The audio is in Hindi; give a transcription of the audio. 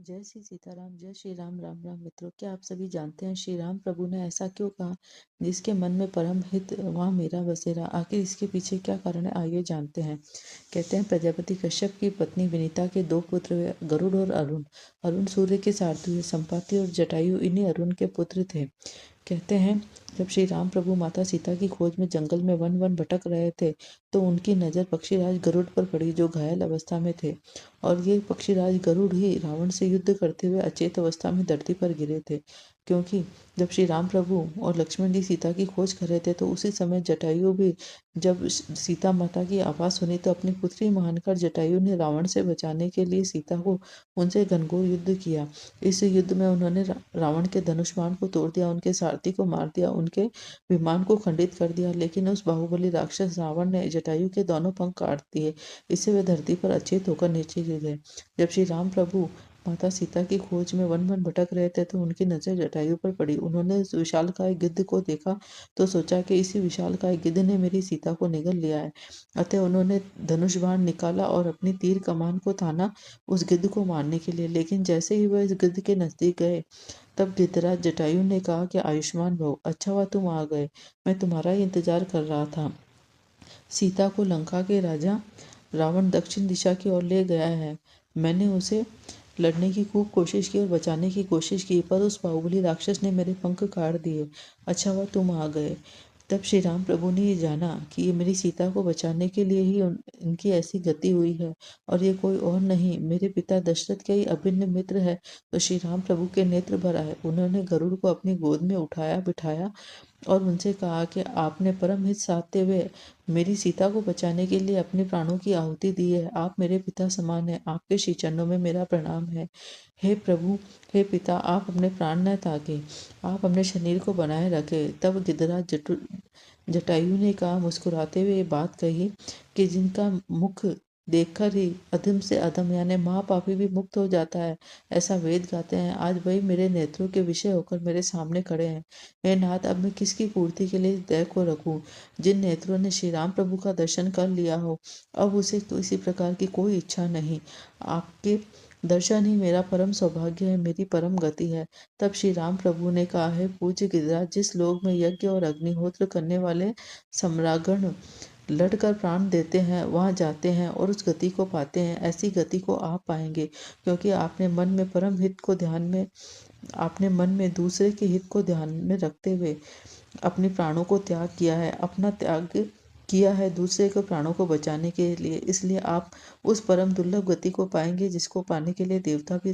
जय श्री सीताराम, जय श्री राम, राम राम मित्रों। क्या आप सभी जानते हैं श्री राम प्रभु ने ऐसा क्यों कहा? जिसके मन में परम हित वहाँ मेरा बसेरा। आखिर इसके पीछे क्या कारण है, आइए जानते हैं। कहते हैं प्रजापति कश्यप की पत्नी विनीता के दो पुत्र हुए, गरुड़ और अरुण। अरुण सूर्य के सारथी हुए, संपाति और जटायु इन्हीं अरुण के पुत्र थे। कहते हैं जब श्री राम प्रभु माता सीता की खोज में जंगल में वन वन भटक रहे थे, तो उनकी नज़र पक्षीराज गरुड़ पर पड़ी, जो घायल अवस्था में थे। और ये पक्षीराज गरुड़ ही रावण से युद्ध करते हुए अचेत अवस्था में धरती पर गिरे थे। क्योंकि जब श्री राम प्रभु और लक्ष्मण जी सीता की खोज कर रहे थे, तो उसी समय जटायु भी, जब सीता माता की आवाज़ सुनी, तो अपनी पुत्री मानकर जटायु ने रावण से बचाने के लिए सीता को उनसे घनघोर युद्ध किया। इस युद्ध में उन्होंने रावण के धनुष बाण को तोड़ दिया, उनके सारथी को मार दिया, उनके विमान को खंडित कर दिया। लेकिन उस बाहुबली राक्षस रावण ने जटायु के दोनों पंख काट दिए। इससे वे धरती पर अचेत होकर नीचे गिर गए। जब श्री राम प्रभु माता सीता की खोज में वन वन भटक रहे थे, तो उनकी नजर जटायु पर पड़ी। उन्होंने उस विशालकाय गिद्ध को देखा तो सोचा कि इसी विशालकाय गिद्ध ने मेरी सीता को निगल लिया है। अतः उन्होंने धनुष बाण निकाला और अपनी तीर कमान को ताना उस गिद्ध को मारने के लिए। लेकिन जैसे ही वह इस गिद्ध के नजदीक गए, तब गिद्धराज जटायु ने कहा कि आयुष्मान भव, अच्छा हुआ तुम आ गए, मैं तुम्हारा ही इंतजार कर रहा था। सीता को लंका के राजा रावण दक्षिण दिशा की ओर ले गया है। मैंने उसे लड़ने की खूब कोशिश की और बचाने की कोशिश की, पर उस बाहुबली राक्षस ने मेरे पंख काट दिए। अच्छा हुआ तुम आ गए। तब श्री राम प्रभु ने ये जाना कि ये मेरी सीता को बचाने के लिए ही इनकी ऐसी गति हुई है, और ये कोई और नहीं, मेरे पिता दशरथ के ही अभिन्न मित्र है। तो श्री राम प्रभु के नेत्र भर आए। उन्होंने गरुड़ को अपनी गोद में उठाया बिठाया और उनसे कहा कि आपने परम हित साधते हुए मेरी सीता को बचाने के लिए अपने प्राणों की आहुति दी है। आप मेरे पिता समान हैं, आपके श्री चरणों में मेरा प्रणाम है। हे प्रभु, हे पिता, आप अपने प्राण न त्यागे, आप अपने शरीर को बनाए रखे। तब गिद्धराज जटायु ने कहा, मुस्कुराते हुए ये बात कही कि जिनका मुख देखकर ही अधम से अधम यानी महापापी भी मुक्त हो जाता है, ऐसा वेद गाते हैं। आज वही मेरे नेत्रों के विषय होकर मेरे सामने खड़े हैं। हे नाथ, अब मैं किसकी पूर्ति के लिए दया को रखूं? जिन नेत्रों ने श्री राम प्रभु का दर्शन कर लिया हो, अब उसे किसी प्रकार की कोई इच्छा नहीं। आपके दर्शन ही मेरा परम सौभाग्य है, मेरी परम गति है। तब श्री राम प्रभु ने कहा, है पूज्य गिरिराज, जिस लोक में यज्ञ और अग्निहोत्र करने वाले सम्रागण लड़कर प्राण देते हैं, वहां जाते हैं और उस गति को पाते हैं। ऐसी गति को आप पाएंगे, क्योंकि आपने मन में परम हित को ध्यान में आपने मन में दूसरे के हित को ध्यान में रखते हुए अपने प्राणों को त्याग किया है, अपना त्याग किया है दूसरे के प्राणों को बचाने के लिए। इसलिए आप उस परम दुर्लभ गति को पाएंगे, जिसको पाने के लिए देवता भी